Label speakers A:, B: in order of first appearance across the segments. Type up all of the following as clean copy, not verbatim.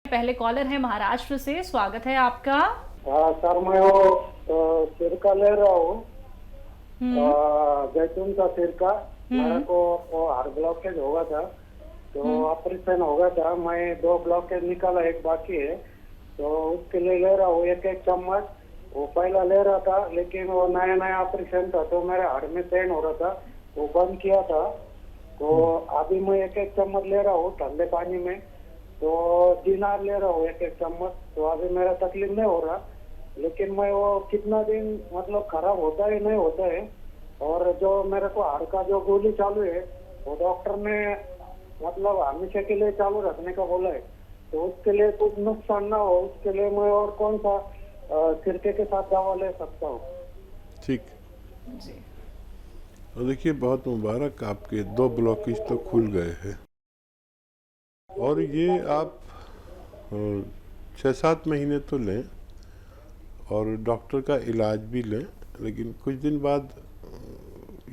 A: पहले कॉलर है महाराष्ट्र से, स्वागत है आपका।
B: हाँ सर, मैं वो सिरका ले रहा हूँ, जैतून का सिरका। मेरे को वो हार्ट ब्लॉकेज होगा था, तो ऑपरेशन होगा था। मैं 2 ब्लॉकेज निकाला, एक बाकी है, तो उसके लिए ले रहा हूँ 1-1 चम्मच। वो पहला ले रहा था, लेकिन वो नया नया ऑपरेशन था तो मेरे हार्ट में पेन हो रहा था, वो बंद किया था। तो अभी मैं 1-1 चम्मच ले रहा हूँ ठंडे पानी में, तो दिनार ले रहा हूँ 1-1 चम्मच। तो अभी मेरा तकलीफ नहीं हो रहा, लेकिन मैं वो कितना दिन मतलब खराब होता है नहीं होता है। और जो मेरे को हार्ट का जो गोली चालू है, वो डॉक्टर ने मतलब हमेशा के लिए चालू रखने का बोला है। तो उसके लिए कुछ नुकसान ना हो, उसके लिए मैं और कौन सा सिरके के साथ दवा ले सकता हूँ?
C: ठीक।
A: जी।
C: और देखिए, बहुत मुबारक, आपके 2 ब्लॉकेज तो खुल गए हैं। और ये आप 6-7 महीने तो लें और डॉक्टर का इलाज भी लें, लेकिन कुछ दिन बाद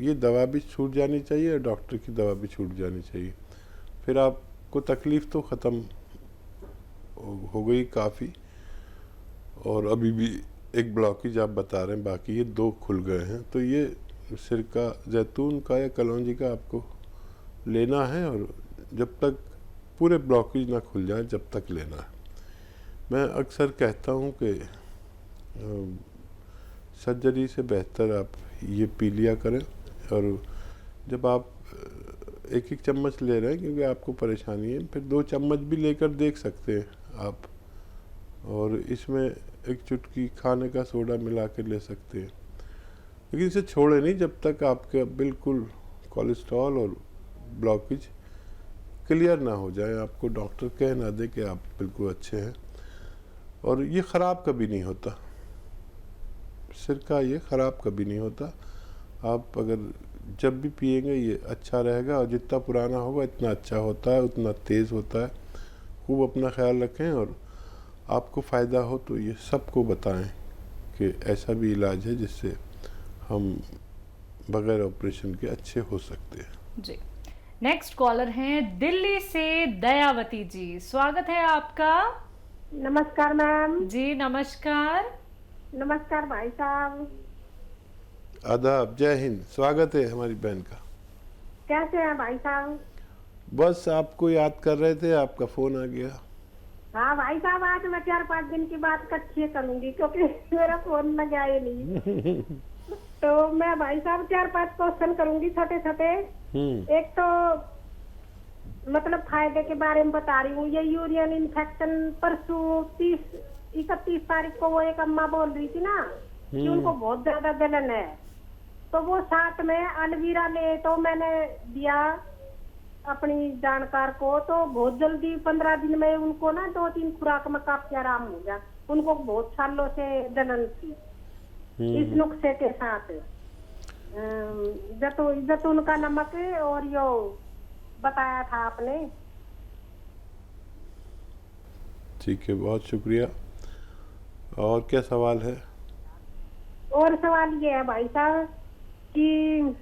C: ये दवा भी छूट जानी चाहिए और डॉक्टर की दवा भी छूट जानी चाहिए। फिर आपको तकलीफ़ तो ख़त्म हो गई काफ़ी, और अभी भी एक ब्लॉकेज आप बता रहे हैं, बाकी ये 2 खुल गए हैं। तो ये सिरका जैतून का या कलौंजी का आपको लेना है, और जब तक पूरे ब्लॉकेज ना खुल जाए जब तक लेना है। मैं अक्सर कहता हूँ कि सर्जरी से बेहतर आप ये पी लिया करें। और जब आप 1-1 चम्मच ले रहे हैं क्योंकि आपको परेशानी है, फिर 2 चम्मच भी लेकर देख सकते हैं आप, और इसमें एक चुटकी खाने का सोडा मिला के ले सकते हैं। लेकिन इसे छोड़े नहीं जब तक आपका बिल्कुल कोलेस्ट्रॉल और ब्लॉकेज क्लियर ना हो जाए, आपको डॉक्टर कह ना दे कि आप बिल्कुल अच्छे हैं। और ये ख़राब कभी नहीं होता, सिरका ये ख़राब कभी नहीं होता। आप अगर जब भी पिएंगे ये अच्छा रहेगा, और जितना पुराना होगा इतना अच्छा होता है, उतना तेज़ होता है। खूब अपना ख्याल रखें, और आपको फ़ायदा हो तो ये सबको बताएं कि ऐसा भी इलाज है जिससे हम बग़ैर ऑपरेशन के अच्छे हो सकते हैं।
A: जी। नेक्स्ट कॉलर हैं दिल्ली से दयावती जी, स्वागत है आपका।
D: नमस्कार मैम।
A: जी नमस्कार।
D: नमस्कार भाई साहब।
C: आदाब, जय हिंद, स्वागत है हमारी बहन का।
D: कैसे हैं भाई साहब?
C: बस आपको याद कर रहे थे, आपका फ़ोन आ गया।
D: हाँ भाई साहब, आज मैं 4-5 दिन की बात कच्ची करूंगी क्योंकि मेरा फोन लग गया नहीं। तो मैं भाई साहब 4-5 क्वेश्चन करूंगी छोटे छोटे। एक तो मतलब फायदे के बारे में बता रही हूँ। ये यूरिन इन्फेक्शन परसों 31 तारीख को वो एक अम्मा बोल रही थी ना कि उनको बहुत ज्यादा जलन है, तो वो साथ में अलवीरा ले तो मैंने दिया अपनी जानकार को, तो बहुत जल्दी 15 दिन में उनको ना 2-3 खुराक में काफी आराम हो गया। उनको बहुत सालों से जलन थी। इस नुस्खे के साथ जैतून का नमक और यो बताया था आपने।
C: ठीक है, बहुत शुक्रिया। और क्या सवाल है?
D: और सवाल ये है भाई साहब कि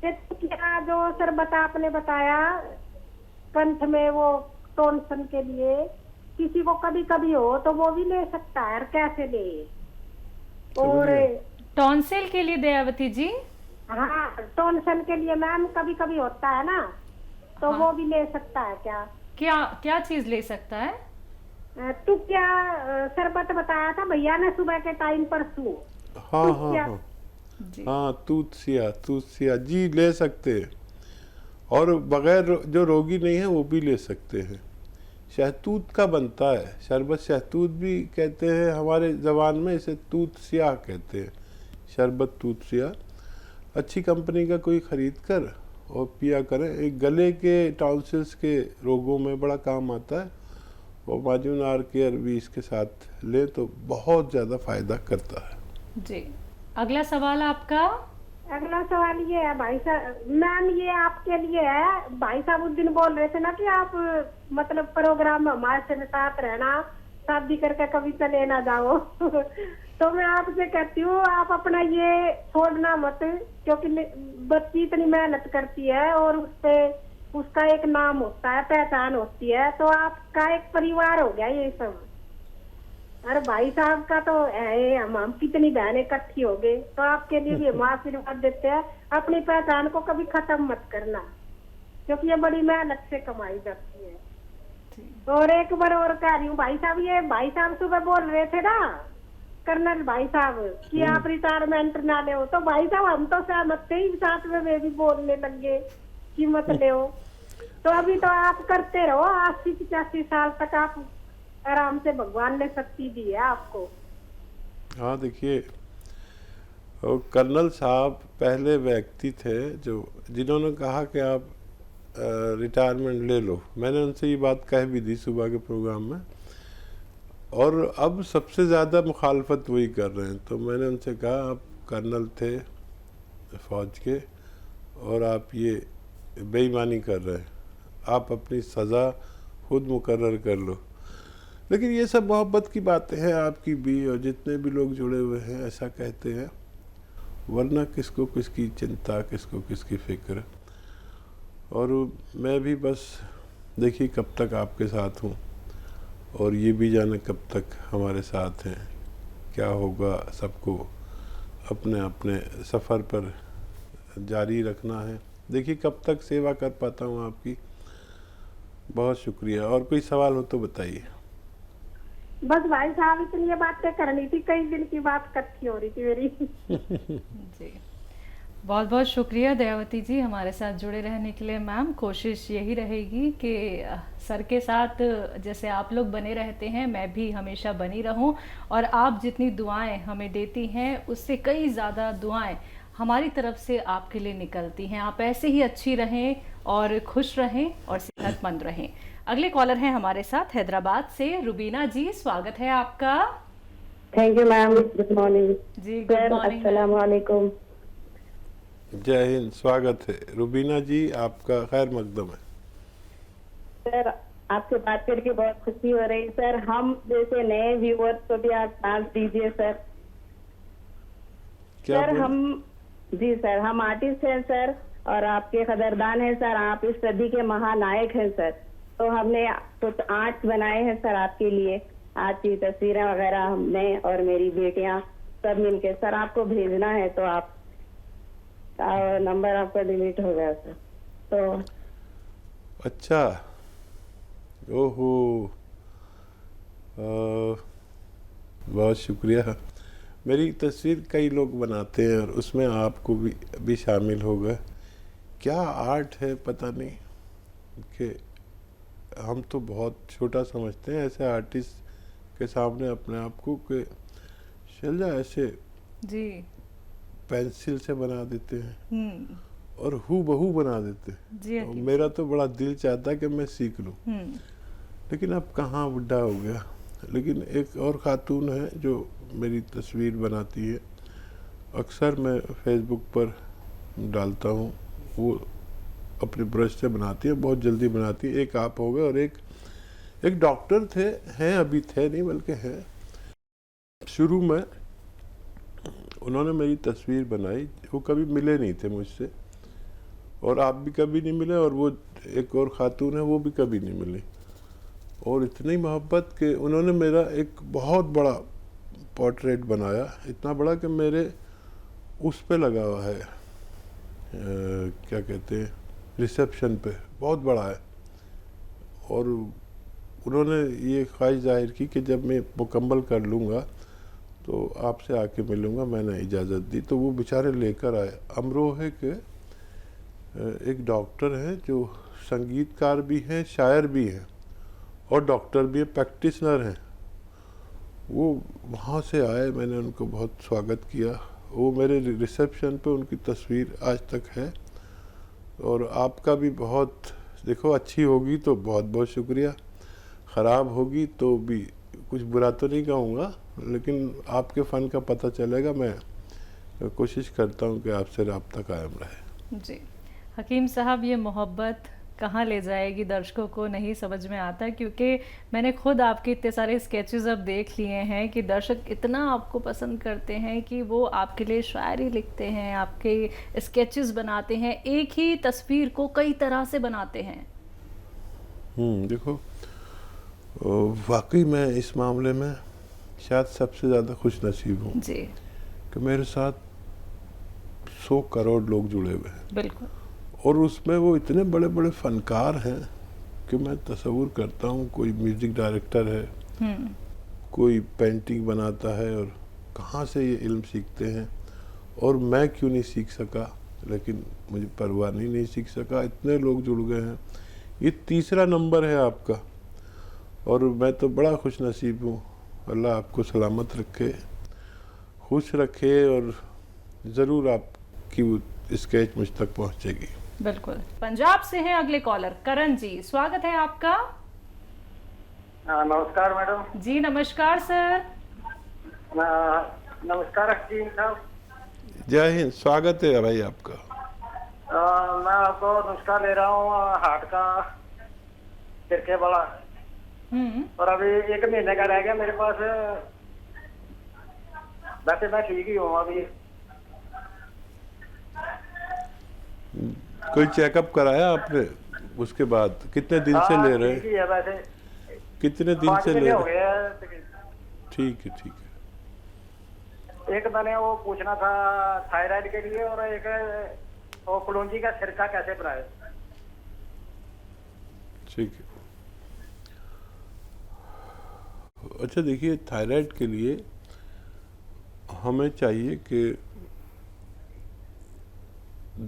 D: क्या जो शरबत आपने बताया कंठ में वो टॉन्सिल के लिए, किसी को कभी कभी हो तो वो भी ले सकता है, और कैसे ले? और
A: टॉन्सिल के लिए दयावती जी?
D: हाँ, टॉन्सिल के लिए मैम कभी कभी होता है ना, तो वो भी ले सकता है क्या?
A: क्या क्या चीज ले सकता है?
D: तू क्या शरबत बताया था भैया ने सुबह के टाइम पर सू?
C: हाँ हाँ हाँ हाँ, तुलसिया जी ले सकते हैं, और बगैर जो रोगी नहीं है वो भी ले सकते हैं। शहतूत का बनता है शरबत, शहतूत भी कहते हैं हमारे ज़बान में, इसे तुलसिया कहते हैं, शरबत तुलसिया। अच्छी कंपनी का कोई ख़रीद कर और पिया करें। एक गले के टॉन्सिल्स के रोगों में बड़ा काम आता है, और माजूनार केयर भी इसके साथ लें तो बहुत ज़्यादा फ़ायदा करता है।
A: जी। अगला सवाल आपका?
D: अगला सवाल ये है भाई साहब, मैम ये आपके लिए है। भाई साहब उस दिन बोल रहे थे ना कि आप मतलब प्रोग्राम में हमारे साथ रहना, शादी करके कभी चले ना जाओ। तो मैं आपसे कहती हूँ आप अपना ये छोड़ना मत, क्योंकि बच्ची इतनी मेहनत करती है और उससे उसका एक नाम होता है, पहचान होती है, तो आपका एक परिवार हो गया ये सब। अरे भाई साहब का तो है, हम कितनी बहनें इकट्ठी हो गए, तो आपके लिए भी हम आशीर्वाद देते हैं, अपनी पहचान को कभी खत्म मत करना, क्योंकि ये बड़ी मेहनत से कमाई जाती है। और एक बार और कह रही हूँ भाई साहब, ये भाई साहब सुबह बोल रहे थे ना कर्नल भाई साहब कि आप रिटायरमेंट ना ले, तो भाई साहब हम तो सहमत थे ही, साथ में वे भी बोलने लगे कि मत ले। तो अभी तो आप करते रहो, 80-85 साल तक आप आराम से, भगवान ने शक्ति दी है आपको।
C: हाँ देखिए, कर्नल साहब पहले व्यक्ति थे जिन्होंने कहा कि आप रिटायरमेंट ले लो। मैंने उनसे ये बात कह भी दी सुबह के प्रोग्राम में, और अब सबसे ज़्यादा मुखालफत वही कर रहे हैं। तो मैंने उनसे कहा आप कर्नल थे फ़ौज के और आप ये बेईमानी कर रहे हैं, आप अपनी सज़ा खुद मुकर्रर कर लो। लेकिन ये सब मोहब्बत की बातें हैं आपकी भी, और जितने भी लोग जुड़े हुए हैं ऐसा कहते हैं, वरना किसको किसकी चिंता, किसको किसकी फ़िक्र। और मैं भी बस देखिए कब तक आपके साथ हूँ, और ये भी जाने कब तक हमारे साथ हैं। क्या होगा, सबको अपने अपने सफ़र पर जारी रखना है। देखिए कब तक सेवा कर पाता हूँ आपकी। बहुत शुक्रिया। और कोई सवाल हो तो बताइए।
D: बस भाई साहब इतनी बातें करनी थी, कई दिन की बात इकट्ठी हो रही थी मेरी।
A: जी, बहुत बहुत शुक्रिया दयावती जी हमारे साथ जुड़े रहने के लिए। मैम, कोशिश यही रहेगी कि सर के साथ जैसे आप लोग बने रहते हैं, मैं भी हमेशा बनी रहूं, और आप जितनी दुआएं हमें देती हैं उससे कई ज़्यादा दुआएं हमारी तरफ से आपके लिए निकलती हैं। आप ऐसे ही अच्छी रहें और खुश रहें और सेहतमंद रहें। अगले कॉलर हैं हमारे साथ हैदराबाद से रुबीना जी, स्वागत है आपका।
E: Thank you ma'am, good morning
A: जी, गुड मॉर्निंग।
E: अस्सलाम वालेकुम।
C: जय हिंद, स्वागत है रुबीना जी, आपका खैर मकदम है।
E: सर आपसे बात करके बहुत खुशी हो रही सर। हम जैसे नए व्यूअर्स को भी आप चांस दीजिए सर।
C: क्या
E: सर
C: बोल?
E: हम जी सर, हम आर्टिस्ट हैं सर, और आपके कदरदान हैं सर। आप इस सदी के महानायक हैं सर। तो हमने कुछ आर्ट बनाए हैं सर आपके लिए, आज की तस्वीरें वगैरह हमने और मेरी बेटियां सब मिलके सर आपको भेजना है। तो आप नंबर आपका डिलीट हो गया सर। तो
C: अच्छा, ओहो, बहुत शुक्रिया। मेरी तस्वीर कई लोग बनाते हैं और उसमें आपको भी शामिल होगा। क्या आर्ट है पता नहीं, कि हम तो बहुत छोटा समझते हैं ऐसे आर्टिस्ट के सामने अपने आप को, कि शैलजा ऐसे
A: जी,
C: पेंसिल से बना देते हैं और हूबहू बना देते हैं।
A: जी
C: और मेरा तो बड़ा दिल चाहता है कि मैं सीख लूं, लेकिन अब कहाँ, बुढ़ा हो गया। लेकिन एक और खातून है जो मेरी तस्वीर बनाती है, अक्सर मैं फेसबुक पर डालता हूँ, वो अपने ब्रश से बनाती है, बहुत जल्दी बनाती है। एक आप हो गए, और एक डॉक्टर थे, हैं अभी, थे नहीं बल्कि हैं। शुरू में उन्होंने मेरी तस्वीर बनाई, वो कभी मिले नहीं थे मुझसे, और आप भी कभी नहीं मिले, और वो एक और खातून है वो भी कभी नहीं मिली। और इतनी मोहब्बत कि उन्होंने मेरा एक बहुत बड़ा पोर्ट्रेट बनाया, इतना बड़ा कि मेरे उस पे लगा हुआ है, क्या कहते हैं, रिसेप्शन पे, बहुत बड़ा है। और उन्होंने ये ख्वाहिश जाहिर की कि जब मैं मुकम्मल कर लूँगा तो आपसे आके मिलूँगा। मैंने इजाज़त दी, तो वो बेचारे लेकर आए। अमरोहे के एक डॉक्टर हैं जो संगीतकार भी हैं, शायर भी हैं, और डॉक्टर भी हैं, प्रैक्टिशनर हैं। वो वहाँ से आए, मैंने उनको बहुत स्वागत किया। वो मेरे रिसेप्शन पे उनकी तस्वीर आज तक है। और आपका भी बहुत, देखो अच्छी होगी तो बहुत बहुत शुक्रिया, ख़राब होगी तो भी कुछ बुरा तो नहीं कहूँगा, लेकिन आपके फ़न का पता चलेगा। मैं कोशिश करता हूँ कि आपसे रब्ता कायम रहे।
A: जी हकीम साहब, ये मोहब्बत कहाँ ले जाएगी दर्शकों को नहीं समझ में आता, क्योंकि मैंने खुद आपके इतने सारे स्केचेस अब देख लिए हैं कि दर्शक इतना आपको पसंद करते हैं कि वो आपके लिए शायरी लिखते हैं, आपके स्केचेस बनाते हैं, एक ही तस्वीर को कई तरह से बनाते हैं।
C: देखो, वाकई मैं इस मामले में शायद सबसे ज़्यादा खुश नसीब हूँ
A: जी,
C: कि मेरे साथ 100 करोड़ लोग जुड़े हुए हैं,
A: बिल्कुल।
C: और उसमें वो इतने बड़े बड़े फनकार हैं कि मैं तसव्वुर करता हूँ कोई म्यूज़िक डायरेक्टर है, कोई पेंटिंग बनाता है, और कहाँ से ये इल्म सीखते हैं, और मैं क्यों नहीं सीख सका, लेकिन मुझे परवाह नहीं सीख सका, इतने लोग जुड़ गए हैं। ये तीसरा नंबर है आपका, और मैं तो बड़ा खुश नसीब हूँ। अल्लाह आपको सलामत रखे, खुश रखे, और ज़रूर आपकी वो स्केच मुझ तक पहुँचेगी।
A: बिल्कुल। पंजाब से हैं अगले कॉलर करण जी, स्वागत है आपका।
B: नमस्कार मैडम।
A: जी नमस्कार सर।
B: नमस्कार हकीम साहब।
C: जय हिंद, स्वागत है भाई आपका।
B: मैं आपको नुस्खा ले रहा हूँ हार्ट का, सिरके वाला, और अभी 1 महीने का रह गया मेरे पास। वैसे मैं ठीक ही हूँ अभी।
C: कोई चेकअप कराया आपने? उसके बाद कितने दिन से ले रहे
B: ठीक ही है वैसे।
C: कितने दिन
B: 5
C: से ले
B: महीने हो
C: रहे?
B: गए हैं।
C: ठीक है, ठीक है।
B: एक मैंने वो पूछना था थायराइड के लिए, और एक वो कलौंजी का सिरका कैसे बनाए।
C: ठीक है। अच्छा देखिए, थायराइड के लिए हमें चाहिए कि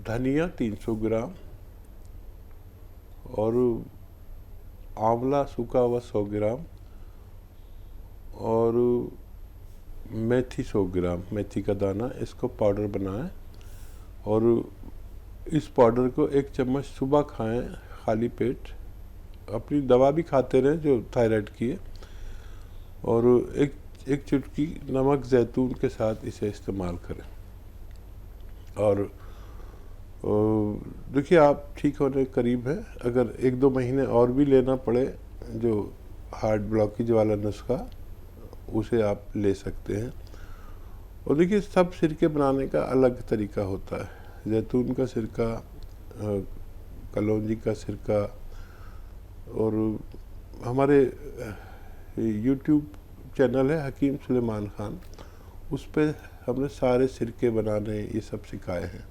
C: धनिया 300 ग्राम, और आंवला सूखा हुआ 100 ग्राम, और मेथी 100 ग्राम, मेथी का दाना, इसको पाउडर बनाएं, और इस पाउडर को 1 चम्मच सुबह खाएं खाली पेट। अपनी दवा भी खाते रहें जो थायराइड की है, और एक चुटकी नमक जैतून के साथ इसे इस्तेमाल करें। और देखिए, आप ठीक होने के करीब हैं। अगर 1-2 महीने और भी लेना पड़े, जो हार्ट ब्लॉकेज वाला नुस्खा, उसे आप ले सकते हैं। और देखिए, सब सिरके बनाने का अलग तरीका होता है। जैतून का सिरका, कलौंजी का सिरका, और हमारे यूट्यूब चैनल है हकीम सुलेमान खान, उस पर हमने सारे सिरके बनाने ये सब सिखाए हैं।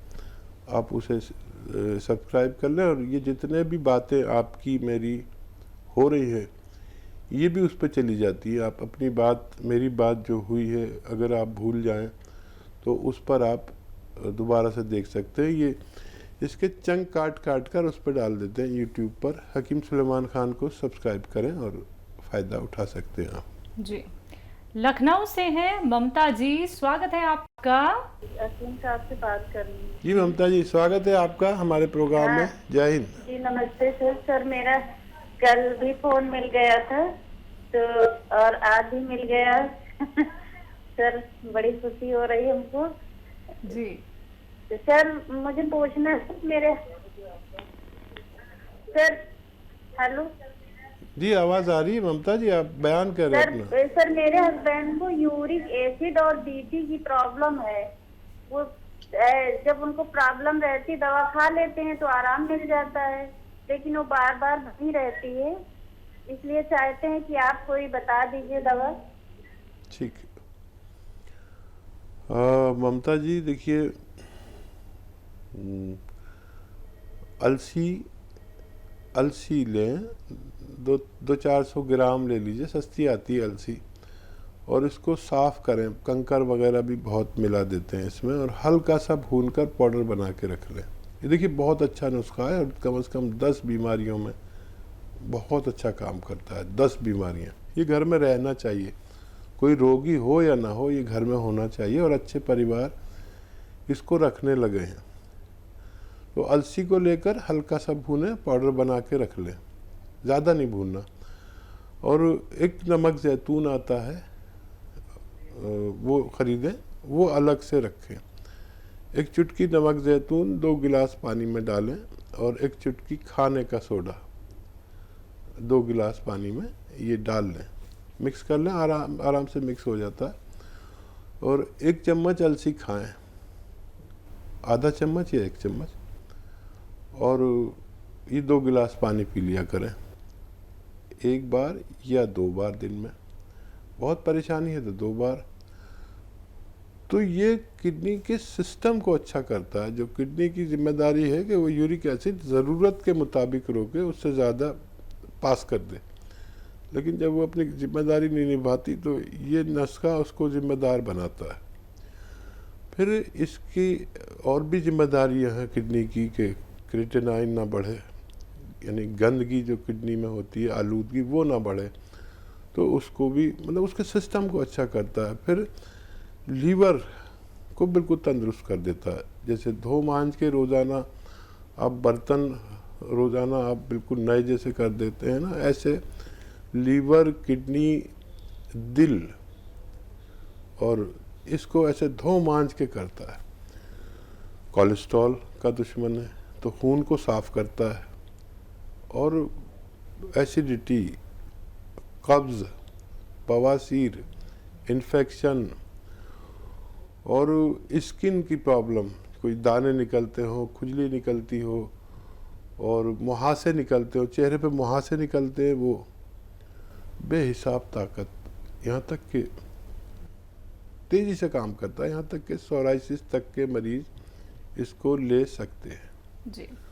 C: आप उसे सब्सक्राइब कर लें, और ये जितने भी बातें आपकी मेरी हो रही है, ये भी उस पर चली जाती है। आप अपनी बात, मेरी बात जो हुई है, अगर आप भूल जाएं तो उस पर आप दोबारा से देख सकते हैं। ये इसके चंक काट काट कर उस पर डाल देते हैं यूट्यूब पर। हकीम सुलेमान खान को सब्सक्राइब करें और फ़ायदा उठा सकते हैं आप।
A: जी। लखनऊ से हैं ममता जी, स्वागत है आपका।
E: हकीम साहब से बात कर रही हूँ।
C: जी ममता जी, स्वागत है आपका हमारे प्रोग्राम में। जय हिंद।
E: जी नमस्ते सर। सर मेरा कल भी फोन मिल गया था, तो और आज भी मिल गया। सर बड़ी खुशी हो रही है हमको
A: जी।
E: तो सर मुझे पूछना है, मेरे सर, हेलो
C: जी, आवाज़ आ रही है ममता जी, आप बयान कर रहे हैं अपना।
E: सर मेरे हस्बैंड को यूरिक एसिड और बीपी की प्रॉब्लम है। वो जब उनको प्रॉब्लम रहती, दवा खा लेते हैं तो आराम मिल जाता है, लेकिन वो बार बार बनी रहती है। इसलिए चाहते हैं कि आप कोई बता दीजिए दवा।
C: ठीक है। ममता जी देखिए, अलसी लें, 200-400 ग्राम ले लीजिए, सस्ती आती है अलसी, और इसको साफ़ करें। कंकर वगैरह भी बहुत मिला देते हैं इसमें, और हल्का सा भूनकर पाउडर बना के रख लें। ये देखिए बहुत अच्छा नुस्खा है, और कम से कम 10 बीमारियों में बहुत अच्छा काम करता है। 10 बीमारियाँ ये घर में रहना चाहिए, कोई रोगी हो या ना हो, ये घर में होना चाहिए, और अच्छे परिवार इसको रखने लगे हैं। तो अलसी को लेकर हल्का सा भूनें, पाउडर बना के रख लें, ज़्यादा नहीं भूनना। और एक नमक जैतून आता है, वो ख़रीदें, वो अलग से रखें। एक चुटकी नमक जैतून 2 गिलास पानी में डालें, और एक चुटकी खाने का सोडा 2 गिलास पानी में ये डाल लें, मिक्स कर लें, आराम से मिक्स हो जाता है। और 1 चम्मच अलसी खाएं, आधा चम्मच या 1 चम्मच, और ये 2 गिलास पानी पी लिया करें 1 बार या 2 बार दिन में। बहुत परेशानी है तो 2 बार। तो ये किडनी के सिस्टम को अच्छा करता है। जो किडनी की जिम्मेदारी है कि वो यूरिक एसिड ज़रूरत के मुताबिक रोके, उससे ज़्यादा पास कर दे, लेकिन जब वो अपनी जिम्मेदारी नहीं निभाती तो ये नुस्खा उसको जिम्मेदार बनाता है। फिर इसकी और भी जिम्मेदारियां हैं किडनी की कि क्रिएटिनाइन ना बढ़े, यानी गंदगी जो किडनी में होती है, आलूदगी, वो ना बढ़े, तो उसको भी मतलब उसके सिस्टम को अच्छा करता है। फिर लीवर को बिल्कुल तंदुरुस्त कर देता है। जैसे धो मांज के रोज़ाना आप बर्तन रोज़ाना आप बिल्कुल नए जैसे कर देते हैं ना, ऐसे लीवर, किडनी, दिल और इसको ऐसे धो मांज के करता है। कोलेस्ट्रॉल का दुश्मन है तो खून को साफ करता है, और एसिडिटी, कब्ज़, बवासीर, इन्फेक्शन और स्किन की प्रॉब्लम, कोई दाने निकलते हो, खुजली निकलती हो और मुहासे निकलते हो, चेहरे पे मुहासे निकलते हैं, वो बेहिसाब ताकत, यहाँ तक कि तेज़ी से काम करता है, यहाँ तक कि सोराइसिस तक के मरीज़ इसको ले सकते हैं।
A: जी।